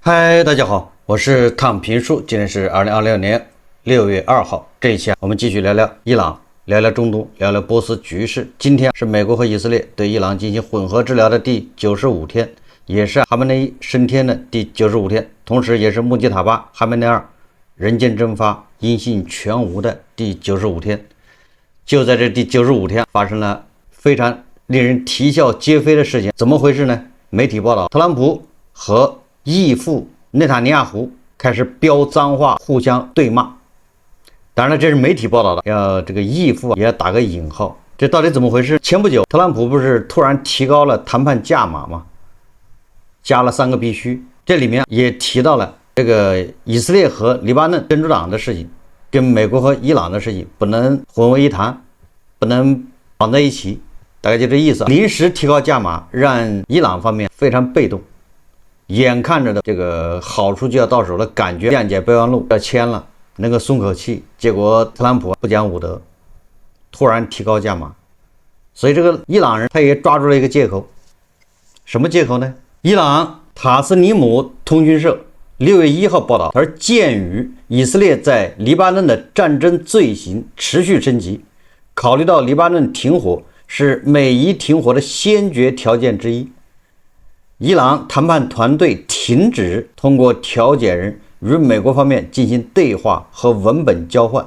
嗨，大家好，我是躺平叔，今天是2026年6月2号。這一期我們繼續聊聊伊朗，聊聊中東，聊聊波斯局勢。今天是美國和以色列對伊朗進行混合治療的第95天，也是哈梅內伊升天的第95天，同時也是穆吉塔巴·哈梅内尔人间蒸發、音信全无的第95天。就在這第95天，發生了非常令人啼笑皆非的事情。怎麼回事呢？媒體報道，特朗普和義父內塔尼亞胡開始飆髒話，互相對罵。當然了，這是媒體報道的，要這個義父也要打個引號。這到底怎麼回事？前不久，特朗普不是突然提高了談判價碼嗎？加了3個必須。這裡面也提到了這個以色列和黎巴嫩真主黨的事情，跟美國和伊朗的事情不能混為一談，不能綁在一起。大概就這意思。臨時提高價碼，讓伊朗方面非常被動。眼看着的這個好處就要到手了，感覺諒解備忘錄要簽了，能夠鬆口氣。結果特朗普不講武德，突然提高價碼，所以這個伊朗人他也抓住了一個借口。什麼借口呢？伊朗塔斯尼姆通訊社6月1號報道，而鑑於以色列在黎巴嫩的戰爭罪行持續升級，考慮到黎巴嫩停火是美伊停火的先決條件之一，伊朗談判團隊停止通過調解人與美國方面進行對話和文本交換，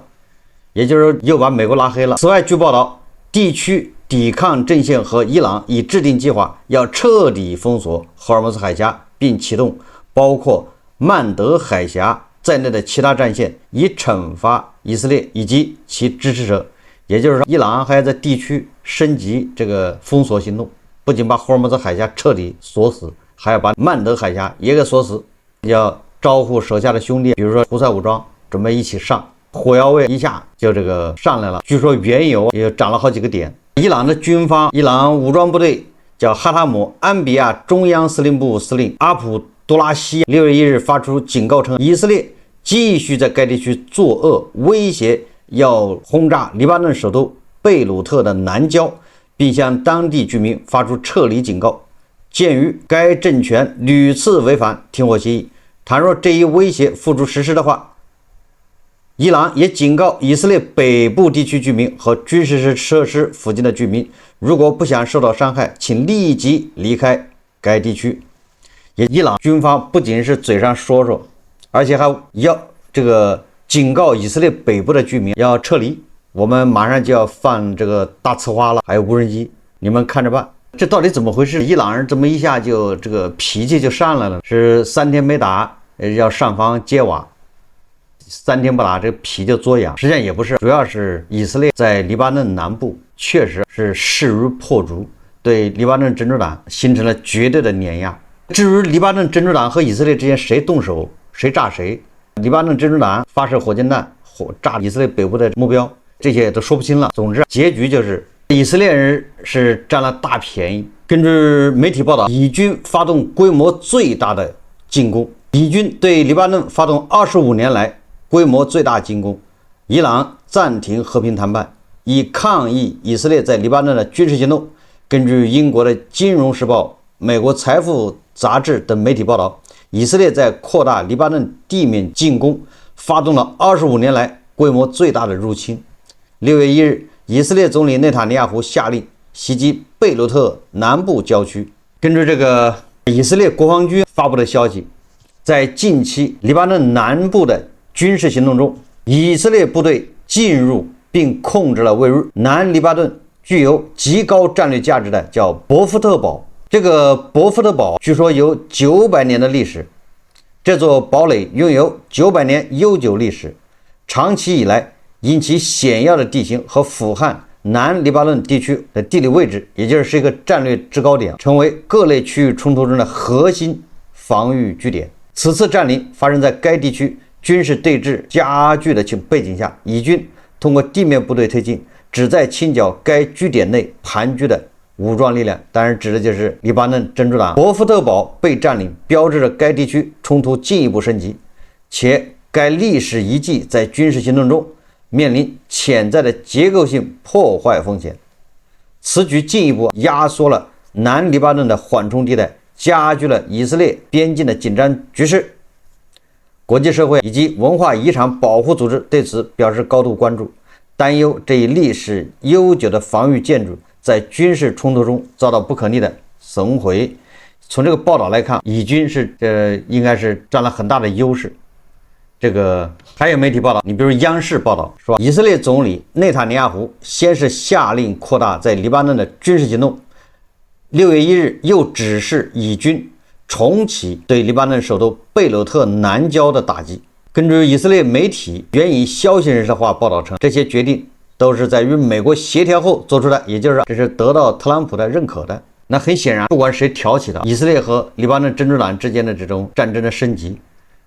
也就是又把美國拉黑了。此外，據報道，地區抵抗陣線和伊朗已制定計劃，要徹底封鎖霍爾木茲海峽，並啟動包括曼德海峽在內的其他戰線，以懲罰以色列以及其支持者。也就是說，伊朗還要在地區升級這個封鎖行動。不僅把霍爾木茲海峽徹底鎖死，還要把曼德海峽也給鎖死，要招呼手下的兄弟，比如說胡塞武裝，準備一起上。火藥味一下就這個上來了，據說原油也漲了好幾個點。伊朗的軍方，伊朗武裝部隊叫哈塔姆安比亞中央司令部司令阿卜杜拉希6月1日發出警告稱，以色列繼續在該地區作惡，威脅要轟炸黎巴嫩首都貝魯特的南郊，並向當地居民發出撤離警告。鑑於該政權屢次違反停火協議，倘若這一威脅付諸實施的話，伊朗也警告以色列北部地區居民和軍事設施附近的居民，如果不想受到傷害，請立即離開該地區。伊朗軍方不僅是嘴上說說，而且還要這個警告以色列北部的居民要撤離。我們馬上就要放這個大呲花了，還有無人機，你們看着辦。這到底怎麼回事？伊朗人這麼一下就這個脾氣就上來了，是3天沒打，要上房揭瓦，3天不打，這個皮就作癢。實際上也不是，主要是以色列在黎巴嫩南部確實是勢如破竹，對黎巴嫩真主黨形成了絕對的碾壓。至於黎巴嫩真主黨和以色列之間誰動手誰炸誰，黎巴嫩真主黨發射火箭彈炸以色列北部的目標，這些也都說不清了。總之，結局就是以色列人是占了大便宜。根據媒體報道，以軍發動規模最大的進攻，以軍對黎巴嫩發動25年來規模最大進攻。伊朗暫停和平談判，以抗議以色列在黎巴嫩的軍事行動。根據英國的《金融時報》、美國財富雜誌等媒體報道，以色列在擴大黎巴嫩地面進攻，發動了25年來規模最大的入侵。6月1日，以色列總理內塔尼亞胡下令襲擊貝魯特南部郊區。根據這個以色列國防軍發布的消息，在近期黎巴嫩南部的軍事行動中，以色列部隊進入並控制了位於南黎巴嫩具有極高戰略價值的叫博福特堡。這個博福特堡據說有900年的歷史，這座堡壘擁有900年悠久歷史，長期以來因其險要的地形和俯瞰南黎巴嫩地區的地理位置，也就是一個戰略制高點，成為各類區域衝突中的核心防禦據點。此次佔領發生在該地區軍事對峙加劇的背景下，以軍通過地面部隊推進，旨在清剿該據點內盤踞的武裝力量，當然指的就是黎巴嫩真主黨。博福特堡被佔領，標誌着該地區衝突進一步升級，且該歷史遺跡在軍事行動中面臨潛在的結構性破壞風險。此舉進一步壓縮了南黎巴嫩的緩衝地帶，加劇了以色列邊境的緊張局勢。國際社會以及文化遺產保護組織對此表示高度關注，擔憂這一歷史悠久的防禦建築在軍事衝突中遭到不可逆的損毀。從這個報道來看，以軍是應該是佔了很大的優勢。這個還有媒體報道，你比如央視報道說，以色列總理內塔尼亞胡先是下令擴大在黎巴嫩的軍事行動，6月1日又指示以軍重啟对黎巴嫩首都贝鲁特南郊的打擊。根据以色列媒体援引消息人士的話報道称，这些決定都是在與美國協調後做出的，也就是說這是得到特朗普的認可的。那很顯然，不管誰挑起的以色列和黎巴嫩真主黨之間的這種戰爭的升級，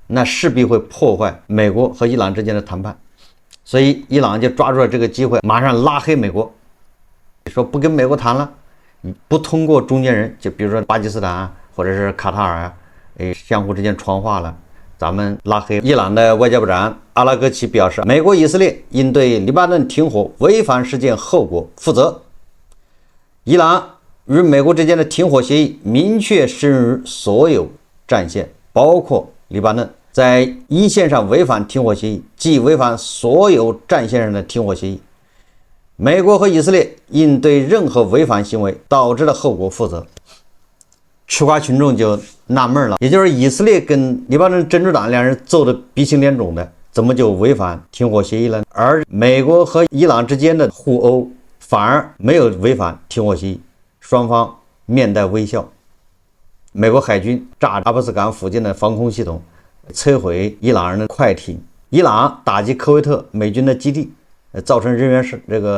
那勢必會破壞美國和伊朗之間的談判。所以伊朗就抓住了這個機會，馬上拉黑美國，說不跟美國談了，不通過中間人，就比如說巴基斯坦啊，或者是卡塔爾啊，相互之間傳話了，咱們拉黑。伊朗的外交部長阿拉戈齐表示，美國以色列應對黎巴嫩停火違反事件後果負責。伊朗與美國之間的停火協議明確適用於所有戰線，包括黎巴嫩。在一線上違反停火協議，即違反所有戰線上的停火協議。美國和以色列應對任何違反行為導致的後果負責。吃瓜群眾就納悶了，也就是以色列跟黎巴嫩真主黨兩人揍得鼻青臉腫的，怎麼就違反停火協議了？而美國和伊朗之間的互毆反而沒有違反停火協議，雙方面帶微笑。美國海軍炸阿巴斯港附近的防空系統，摧毀伊朗人的快艇。伊朗打擊科威特美軍的基地，造成人員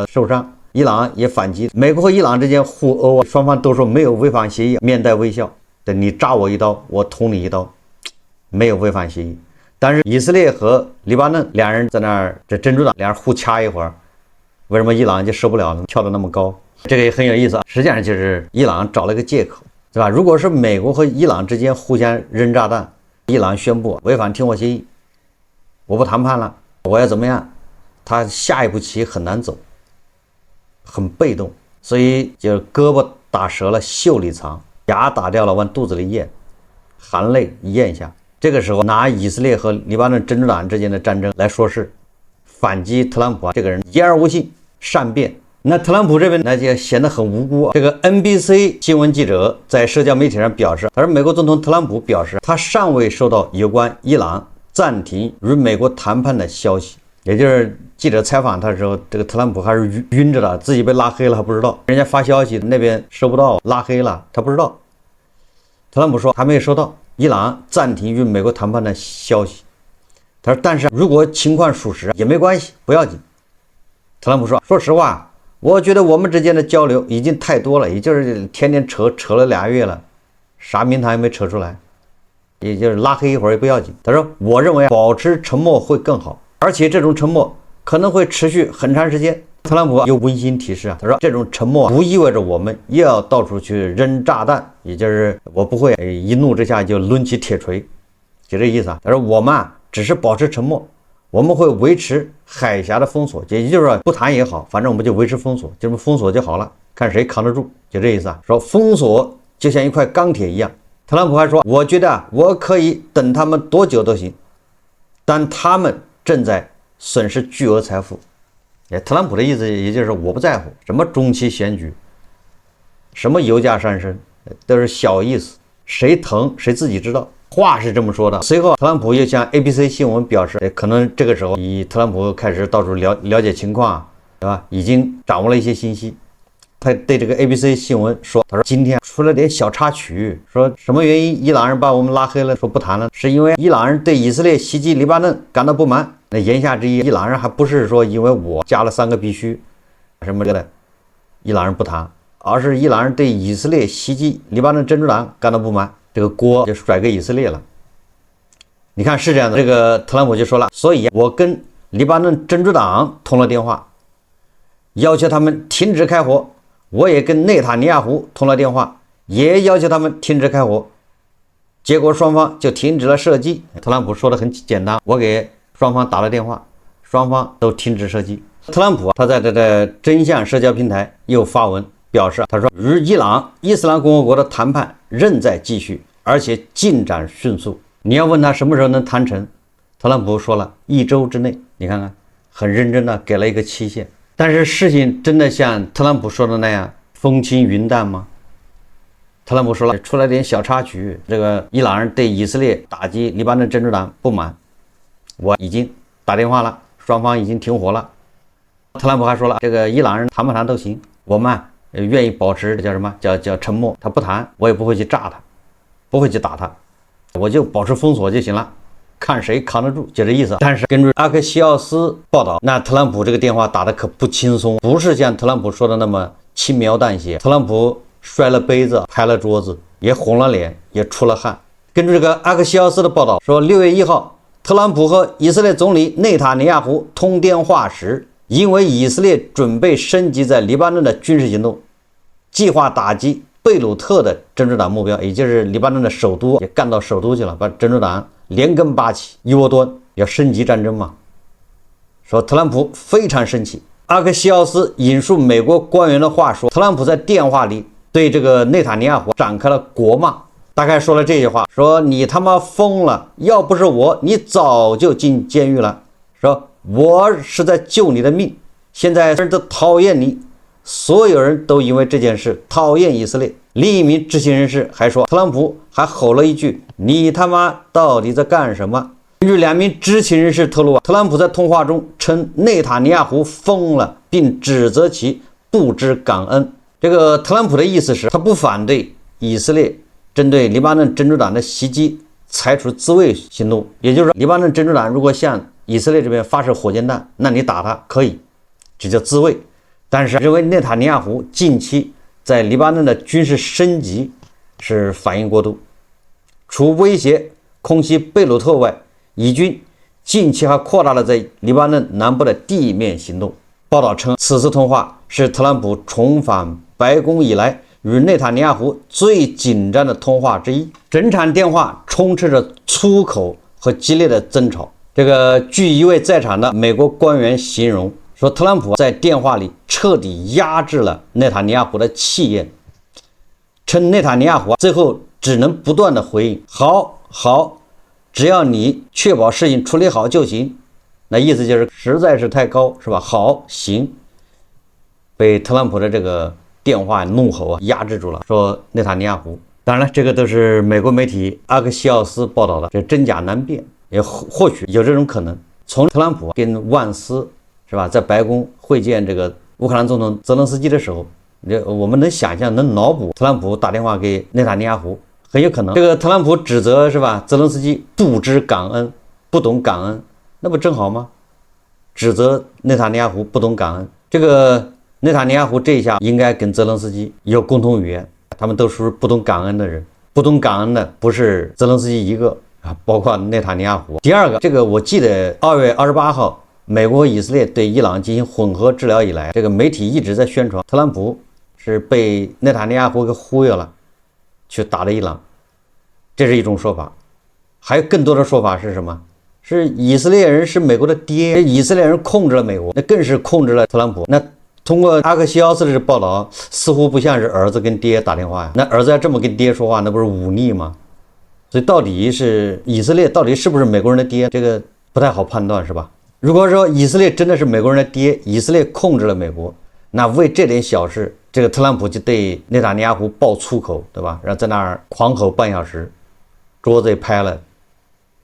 受傷。伊朗也反擊。美國和伊朗之間互毆，雙方都說沒有違反協議，面帶微笑。對，你扎我一刀，我捅你一刀，沒有違反協議。但是以色列和黎巴嫩兩人在那兒，這真主黨兩人互掐一會兒，為什麼伊朗就受不了呢？跳得那麼高，這個也很有意思。實際上就是伊朗找了一個借口，對吧？如果是美國和伊朗之間互相扔炸彈，伊朗宣布違反停火協議，我不談判了，我要怎麼樣？他下一步棋很難走，很被動，所以就胳膊打折了袖裡藏，牙打掉了往肚子裡咽，含淚咽下。這個時候拿以色列和黎巴嫩真主黨之間的戰爭來說事，反擊特朗普這個人言而無信，善辯。那特朗普這邊那就顯得很無辜。這個 NBC 新聞記者在社交媒體上表示，他說美國總統特朗普表示，他尚未收到有關伊朗暫停與美國談判的消息。也就是記者採訪他的時候，這個特朗普還是暈着的，自己被拉黑了還不知道，人家發消息那邊收不到，拉黑了他不知道。特朗普說還沒有收到伊朗暫停與美國談判的消息。他說但是如果情況屬實也沒關係，不要緊。特朗普說實話，我覺得我們之間的交流已經太多了，也就是天天扯了2月了，啥名堂也沒扯出來，也就是拉黑一會兒也不要緊。他說我認為保持沉默會更好，而且這種沉默可能會持續很長時間。特朗普又溫馨提示他說這種沉默不意味着我們又要到處去扔炸彈，也就是我不會一怒之下就掄起鐵錘，就這意思。他說我們只是保持沉默，我們會維持海峽的封鎖，也就是說不談也好，反正我们就維持封鎖，就這麼封鎖就好了，看誰扛得住，就這意思。說封鎖就像一塊鋼鐵一樣。特朗普還說我覺得我可以等他們多久都行，但他們正在損失巨額財富。特朗普的意思也就是我不在乎什麼中期選舉，什麼油價上升，都是小意思，誰疼誰自己知道。話是這麼說的。隨後特朗普又向 ABC 新聞表示，可能這個時候特朗普開始到處了解情況，對吧？已經掌握了一些信息。他對這個 ABC 新聞說，他說今天出了點小插曲，說什麼原因伊朗人把我們拉黑了，說不談了，是因為伊朗人對以色列襲擊黎巴嫩感到不滿。那言下之意，伊朗人還不是說因為我加了3個必須什麼的，伊朗人不談，而是伊朗人對以色列襲擊黎巴嫩真主黨感到不滿，這個鍋就甩給以色列了。你看是這樣的，這個特朗普就說了，所以我跟黎巴嫩真主黨通了電話，要求他們停止開火。我也跟內塔尼亞胡通了電話，也要求他們停止開火。結果雙方就停止了射擊。特朗普說的很簡單，我給雙方打了電話，雙方都停止射擊。特朗普他在這個真相社交平台又發文表示，他說與伊朗伊斯蘭共和國的談判仍在繼續，而且進展迅速。你要問他什麼時候能談成，特朗普說了1周之內。你看看，很認真的給了一個期限。但是事情真的像特朗普說的那樣風輕雲淡嗎？特朗普說了，出了點小插曲，這個伊朗人對以色列打擊黎巴嫩真主黨不滿，我已經打電話了，雙方已經停火了。特朗普還說了，這個伊朗人談不談都行，我們願意保持叫什麼叫沉默，他不談，我也不會去炸他，不會去打他，我就保持封鎖就行了，看誰扛得住，就這意思。但是根據阿克西奥斯報道，那特朗普這個電話打得可不輕鬆，不是像特朗普說的那麼輕描淡寫。特朗普摔了杯子，拍了桌子，也紅了臉，也出了汗。根据這個阿克西奥斯的報道說，6月1號，特朗普和以色列總理內塔尼亞胡通電話時，因為以色列準備升級在黎巴嫩的軍事行動，計劃打擊貝魯特的真主黨目標，也就是黎巴嫩的首都，也幹到首都去了，把真主黨連根拔起，一窩端，要升級戰爭嘛。說特朗普非常生氣。阿克西奧斯引述美國官員的話說，特朗普在電話裡對這個內塔尼亞胡展開了國罵，大概說了這些話，說你他媽瘋了，要不是我，你早就進監獄了。說我是在救你的命，現在人都討厭你，所有人都因為這件事討厭以色列。另一名知情人士還說，特朗普還吼了一句，你他媽到底在幹什麼？根據2名知情人士透露，特朗普在通話中稱內塔尼亞胡瘋了，並指責其不知感恩。這個特朗普的意思是，他不反對以色列針對黎巴嫩真主黨的襲擊採取自衛行動，也就是說，黎巴嫩真主黨如果向以色列這邊發射火箭彈，那你打他可以，這叫自衛。但是認為內塔尼亞胡近期在黎巴嫩的軍事升級是反應過度，除威脅空襲貝魯特外，以軍近期還擴大了在黎巴嫩南部的地面行動。報道稱，此次通話是特朗普重返白宮以來與內塔尼亞胡最緊張的通話之一。整場電話充斥着粗口和激烈的爭吵。這個據一位在場的美國官員形容說，特朗普在電話裡徹底壓制了內塔尼亞胡的氣焰，稱內塔尼亞胡最後只能不斷的回應好，只要你確保事情處理好就行。那意思就是實在是太高，是吧？好，行。被特朗普的這個電話怒吼壓制住了，說內塔尼亞胡。當然了，這個都是美國媒體阿克西奧斯報道的，這真假難辨，也或許有這種可能。從特朗普跟萬斯是吧，在白宮會見這個烏克蘭總統澤連斯基的時候，我們能想象，能腦補特朗普打電話給內塔尼亞胡，很有可能。這個特朗普指責是吧，澤連斯基不知感恩，不懂感恩，那不正好嗎？指責內塔尼亞胡不懂感恩，這個內塔尼亞胡這一下應該跟澤連斯基有共同語言，他們都是不懂感恩的人。不懂感恩的不是澤連斯基一個啊，包括內塔尼亞胡。第二個，这個我記得2月28號，美國和以色列對伊朗進行混合治療以來，這個媒體一直在宣傳特朗普是被內塔尼亞胡給忽悠了，去打的伊朗，這是一種說法。還有更多的說法是什麼？是以色列人是美國的爹，以色列人控制了美國，那更是控制了特朗普。那通過阿克西奧斯的報道，似乎不像是兒子跟爹打電話呀。那兒子要這麼跟爹說話，那不是忤逆嗎？所以到底是以色列到底是不是美國人的爹，这個不太好判斷，是吧？如果說以色列真的是美國人的爹，以色列控制了美國，那為這點小事，這個特朗普就對內塔尼亞胡爆粗口，對吧？然後在那兒狂吼半小時，桌子也拍了，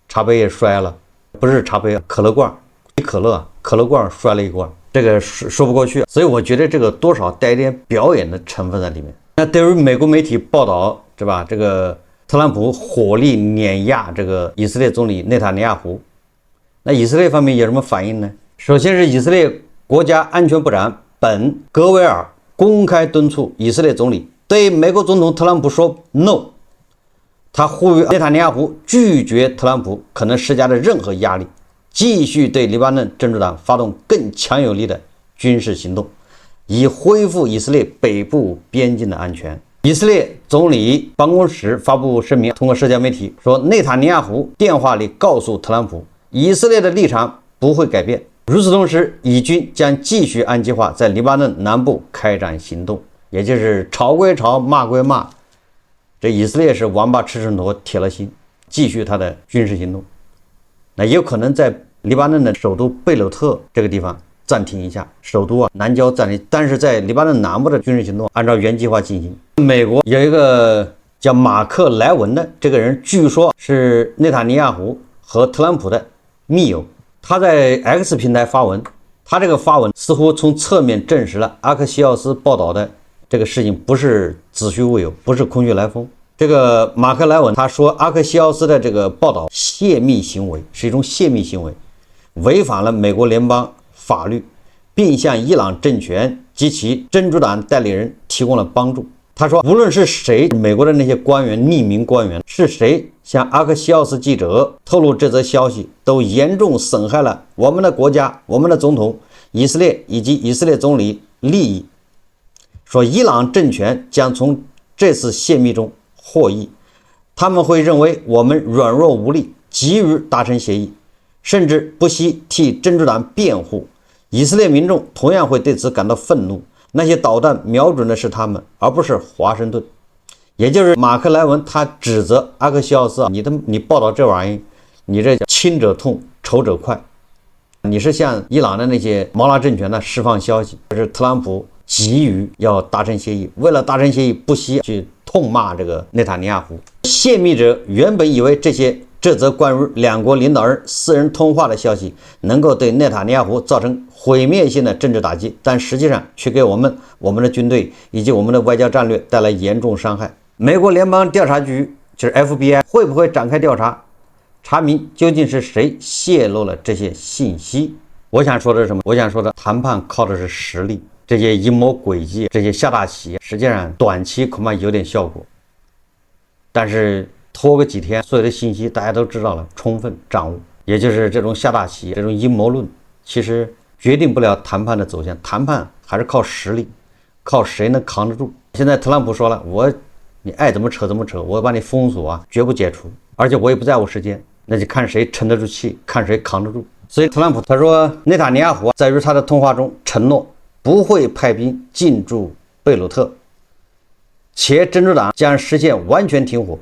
茶杯也摔了，不是茶杯，可樂罐，可樂罐摔了一罐，這個說不過去。所以我覺得這個多少帶一點表演的成分在裡面。那對於美國媒體報道，對吧？這個特朗普火力碾壓這個以色列總理內塔尼亞胡，那以色列方面有什麼反應呢？首先是以色列國家安全部長本·格維爾公開敦促以色列總理對美國總統特朗普說 no， 他呼籲內塔尼亞胡拒絕特朗普可能施加的任何壓力，繼續對黎巴嫩真主黨發動更強有力的軍事行動，以恢復以色列北部邊境的安全。以色列總理辦公室發布聲明，通過社交媒體說，內塔尼亞胡電話裡告訴特朗普，以色列的立場不會改變。與此同時，以軍將繼續按計劃在黎巴嫩南部開展行動，也就是吵歸吵，罵歸罵，這以色列是王八吃秤砣，鐵了心繼續他的軍事行動。那也有可能在黎巴嫩的首都貝魯特這個地方暫停一下，首都南郊暫停，但是在黎巴嫩南部的軍事行動按照原計劃進行。美國有一個叫馬克·萊文的這個人，據說是內塔尼亞胡和特朗普的密友，他在 X 平台發文，他這個發文似乎從側面證實了阿克西奧斯報道的這個事情不是子虛烏有，不是空穴來風。這個馬克·萊文他說，阿克西奧斯的這個報道泄密行為是一種泄密行為，違反了美國聯邦法律，並向伊朗政權及其真主黨代理人提供了幫助。他說，無論是誰，美國的那些官員，匿名官员，是誰向阿克西奧斯記者透露這則消息，都嚴重損害了我們的國家、我們的總統以色列以及以色列總理利益。說伊朗政權將從這次泄密中獲益，他們會認為我們軟弱無力，急於達成協議，甚至不惜替真主黨辯護。以色列民眾同樣會對此感到憤怒。那些導彈瞄準的是他們，而不是華盛頓。也就是馬克·萊文他指責阿克西奧斯，你報道這玩意兒，你這親者痛，仇者快，你是向伊朗的那些毛拉政权呢釋放消息，这是特朗普急于要達成協議，為了達成協議不惜去痛罵這個內塔尼亞胡。泄密者原本以為這則關於兩國領導人私人通話的消息能夠對內塔尼亞胡造成毀滅性的政治打擊，但實際上卻給我們的軍隊以及我們的外交戰略帶來嚴重傷害。美國聯邦調查局就是 FBI 會不會展開調查，查明究竟是誰洩露了這些信息？我想說的是什麼？我想說的談判靠的是實力，這些陰謀詭計，這些下大棋，實際上短期恐怕有點效果，但是拖個幾天，所有的信息大家都知道了，充分掌握，也就是這種下大棋，這種陰謀論，其實決定不了談判的走向。談判還是靠實力，靠誰能扛得住。現在特朗普說了，你愛怎麼扯怎麼扯，我把你封鎖啊，絕不解除，而且我也不在乎時間，那就看誰沉得住氣，看誰扛得住。所以特朗普他說，內塔尼亞胡在與他的通話中承諾不會派兵進駐貝魯特，且真主黨將實現完全停火。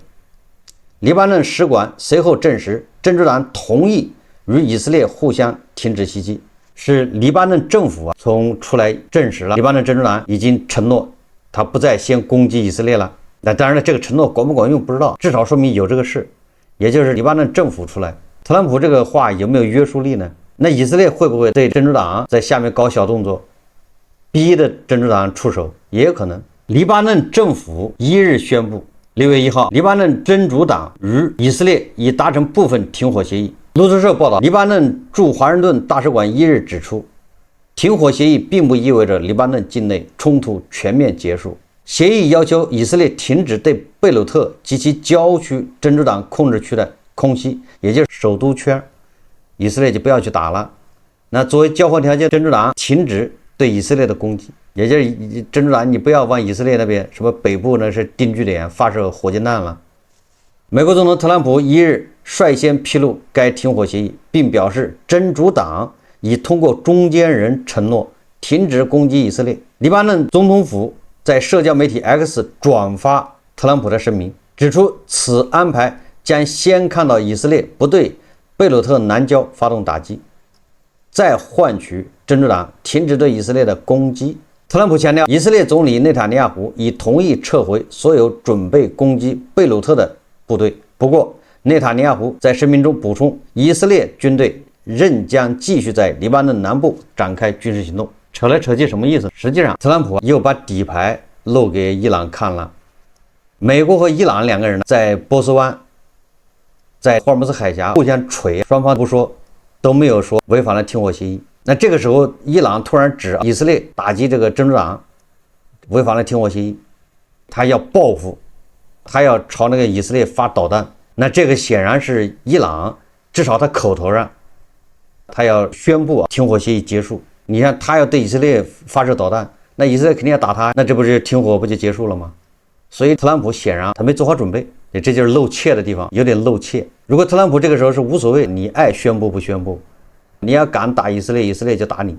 黎巴嫩使館隨後證實，真主黨同意與以色列互相停止襲擊。是黎巴嫩政府從出來證實了，黎巴嫩真主黨已經承諾他不再先攻擊以色列了。那當然了，這個承諾管不管用不知道，至少說明有這個事，也就是黎巴嫩政府出來。特朗普這個話有沒有約束力呢？那以色列會不會對真主黨在下面搞小動作，逼的真主黨出手？也有可能。黎巴嫩政府一日宣布，6月1號，黎巴嫩真主黨與以色列已達成部分停火協議。路透社報道，黎巴嫩駐華盛頓大使館一日指出，停火協議並不意味着黎巴嫩境內衝突全面結束。協議要求以色列停止對貝魯特及其郊區真主黨控制區的空襲，也就是首都圈，以色列就不要去打了。那作為交換條件，真主黨停止對以色列的攻擊，也就是真主黨你不要往以色列那邊什麼北部呢是定居點發射火箭彈了。美國總統特朗普一日率先披露該停火協議，並表示真主黨已通過中間人承諾停止攻擊以色列。黎巴嫩總統府在社交媒體 X 轉發特朗普的聲明，指出此安排將先看到以色列不對貝魯特南郊發動打擊，再換取真主黨停止對以色列的攻擊。特朗普強調，以色列總理內塔尼亞胡已同意撤回所有準備攻擊貝魯特的部隊。不過，內塔尼亞胡在聲明中補充，以色列軍隊仍將繼續在黎巴嫩南部展開軍事行動。扯來扯去什麼意思？實際上，特朗普又把底牌露給伊朗看了。美國和伊朗兩個人在波斯灣，在霍爾木茲海峽互相錘，雙方不說，都沒有說違反了停火協議。那這個時候，伊朗突然指以色列打擊這個真主黨違反了停火協議，他要報復，他要朝那個以色列發導彈。那這個顯然是伊朗，至少他口頭上他要宣布停火協議結束。你看他要對以色列發射導彈，那以色列肯定要打他，那這不是停火不就結束了嗎？所以特朗普顯然他沒做好準備，這就是露怯的地方，有點露怯。如果特朗普這個時候是無所謂，你愛宣布不宣布，你要敢打以色列，以色列就打你；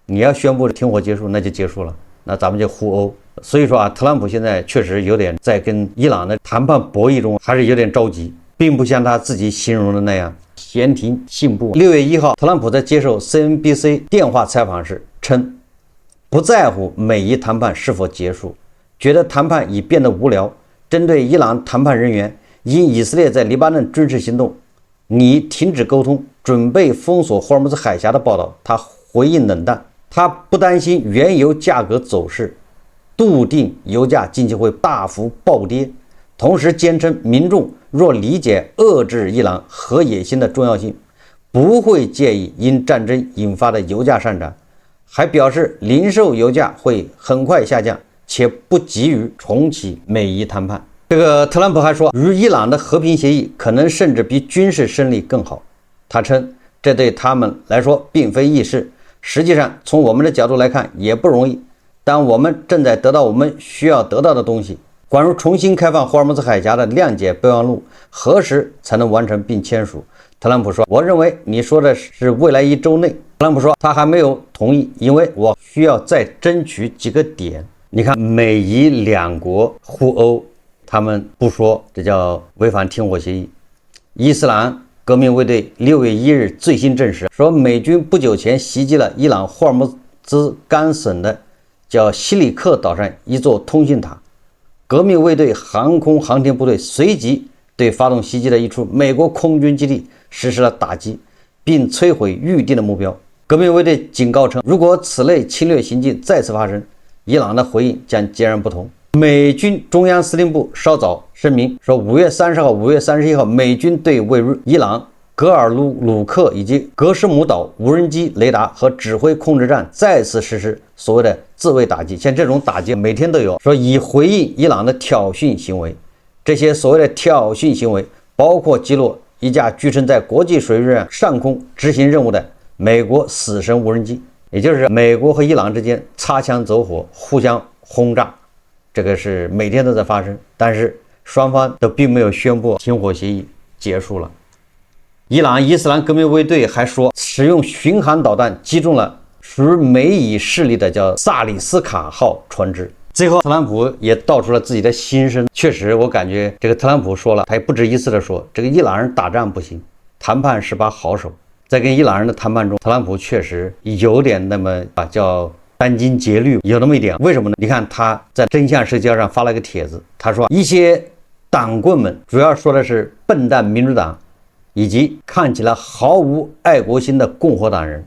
你要宣布停火結束，那就結束了，那咱們就互毆。所以說啊，特朗普現在確實有點在跟伊朗的談判博弈中還是有點着急，並不像他自己形容的那樣閒庭信步。6月1號，特朗普在接受 CNBC 電話採訪時稱，不在乎美伊談判是否結束，覺得談判已變得無聊。針對伊朗談判人員因以色列在黎巴嫩軍事行動擬停止溝通，準備封鎖霍爾木茲海峽的報道，他回應冷淡。他不擔心原油價格走勢，篤定油價近期會大幅暴跌，同時堅稱民眾若理解遏制伊朗核野心的重要性，不會介意因戰爭引發的油價上漲，還表示零售油價會很快下降，且不急於重啟美伊談判。這個特朗普還說，與伊朗的和平協議可能甚至比軍事勝利更好。他稱這對他們來說並非易事，實際上從我們的角度來看也不容易，但我們正在得到我們需要得到的東西。關於重新開放霍爾木茲海峽的諒解備忘錄何時才能完成並簽署，特朗普說，我認為你說的是未來1周內。特朗普說他還沒有同意，因為我需要再爭取幾個點。你看美伊兩國互毆，他們不說這叫違反停火協議。伊斯蘭革命衛隊6月1日最新證實說，美軍不久前襲擊了伊朗霍爾木茲干省的叫西里克島上一座通信塔。革命衛隊航空航天部队隨即對發動襲擊的一處美國空軍基地實施了打擊，並摧毀預定的目標。革命衛隊警告稱，如果此類侵略行徑再次發生，伊朗的回应將截然不同。美軍中央司令部稍早聲明說，5月30號、5月31號，美軍對位於伊朗格尔鲁克以及格什姆島無人機雷達和指揮控制站再次實施所謂的自衛打擊。像這種打擊每天都有，說以回應伊朗的挑釁行為。這些所謂的挑釁行為包括擊落一架據稱在国際水域上空執行任務的美國死神無人机，也就是美國和伊朗之間擦槍走火，互相轟炸。這個是每天都在發生，但是雙方都並沒有宣布停火協議結束了。伊朗伊斯兰革命衛隊還說，使用巡航導彈擊中了屬於美以勢力的叫薩里斯卡號船只。最後特朗普也道出了自己的心聲，確實我感覺這個特朗普說了，他也不止一次的說，這個伊朗人打仗不行，談判是把好手。在跟伊朗人的談判中，特朗普確實有點那麼叫殚精竭慮，有那麼一點。為什麼呢？你看他在真相社交上發了一個帖子，他說一些黨棍們，主要說的是笨蛋民主黨以及看起来毫無愛國心的共和黨人，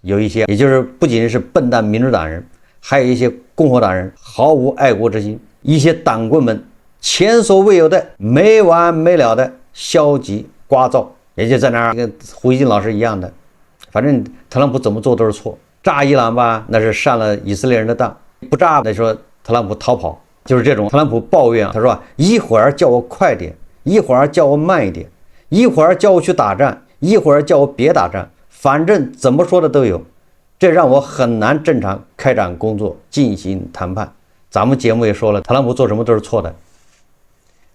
有一些也就是不仅是笨蛋民主党人，還有一些共和党人毫無愛国之心，一些党棍们前所未有的沒完沒了的消极聒噪，也就在那兒跟胡一金老師一樣的，反正特朗普怎麼做都是錯。炸伊朗吧，那是上了以色列人的當；不炸，那說特朗普逃跑，就是這種。特朗普抱怨，他說一會兒叫我快點，一會兒叫我慢一點，一會兒叫我去打仗，一會兒叫我別打仗，反正怎麼說的都有，這讓我很難正常開展工作，進行談判。咱們節目也說了，特朗普做什麼都是錯的，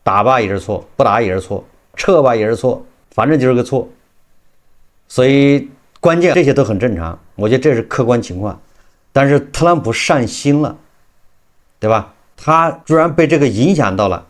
打吧也是錯，不打也是錯，撤吧也是錯，反正就是個錯。所以關鍵這些都很正常，我覺得這是客觀情況。但是特朗普上心了，對吧？他居然被這個影響到了，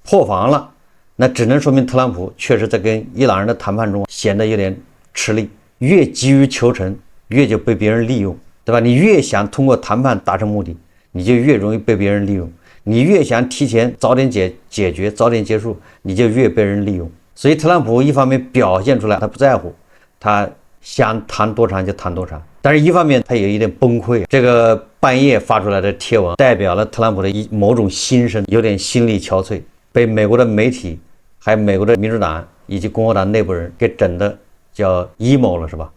破防了，那只能說明特朗普確實在跟伊朗人的談判中顯得有點吃力。越急於求成，越就被別人利用，對吧？你越想通過談判達成目的，你就越容易被別人利用。你越想提前早點解決，早點結束，你就越被人利用。所以特朗普一方面表現出來他不在乎，他想談多長就談多長，但是一方面他有一點崩潰。這個半夜發出來的貼文代表了特朗普的某種心聲，有點心力憔悴，被美國的媒體還有美國的民主党以及共和党內部人給整的叫 emo 了，是吧？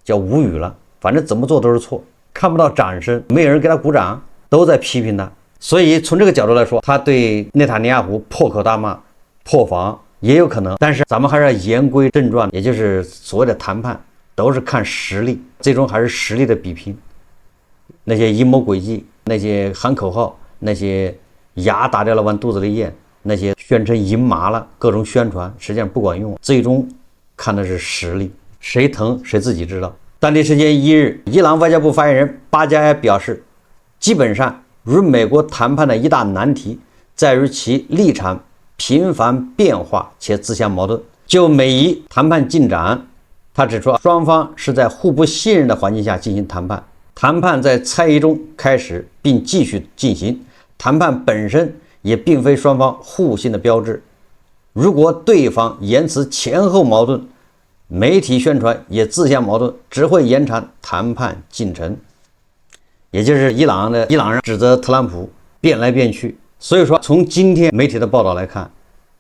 叫無語了，反正怎麼做都是錯，看不到掌聲，沒有人給他鼓掌，都在批評他。所以從這個角度來說，他對內塔尼亞胡破口大罵，破防也有可能。但是咱們還是要言歸正傳，也就是所謂的談判都是看實力，最終還是實力的比拼。那些陰謀詭計，那些喊口號，那些牙打掉了往肚子裡咽，那些宣稱贏麻了各種宣傳，實際上不管用，最終看的是實力，誰疼誰自己知道。當地時間1日，伊朗外交部發言人巴加埃表示，基本上與美國談判的一大難題在於其立場頻繁變化且自相矛盾。就美伊談判進展，他指出，雙方是在互不信任的環境下進行談判，談判在猜疑中開始並繼續進行，談判本身也並非雙方互信的標誌。如果對方言辭前後矛盾，媒體宣傳也自相矛盾，只會延長談判進程。也就是伊朗人指責特朗普變來變去。所以說，從今天媒体的報道來看，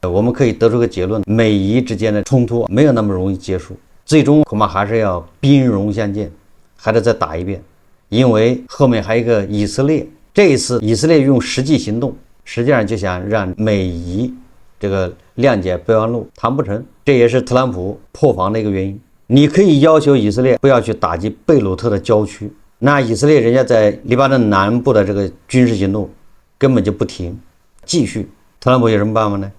我們可以得出個結論，美伊之間的衝突沒有那麼容易結束，最終恐怕還是要兵戎相見，還得再打一遍。因為後面還有一個以色列，這一次以色列用實際行動，實際上就想讓美伊這個諒解備忘錄談不成，這也是特朗普破防的一個原因。你可以要求以色列不要去打擊貝魯特的郊區，那以色列人家在黎巴嫩南部的這個軍事行動根本就不停，繼續。特朗普有什麼辦法呢？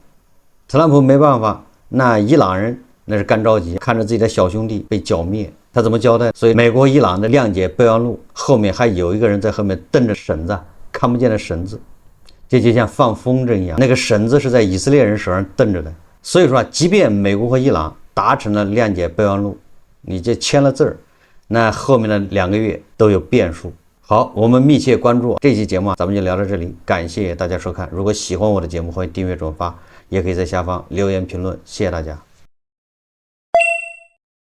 特朗普沒辦法，那伊朗人那是乾着急，看着自己的小兄弟被剿滅，他怎麼交代？所以美國伊朗的諒解備忘錄後面還有一個人在後面瞪着繩子，看不見的繩子，這就像放風筝一樣，那個繩子是在以色列人手上瞪着的。所以說，即便美國和伊朗達成了諒解備忘錄，你就簽了字兒，那後面的2個月都有變數。好，我們密切關注這期節目，咱們就聊到這裡，感謝大家收看。如果喜歡我的節目，歡迎訂閱轉發，也可以在下方留言評論，謝謝大家。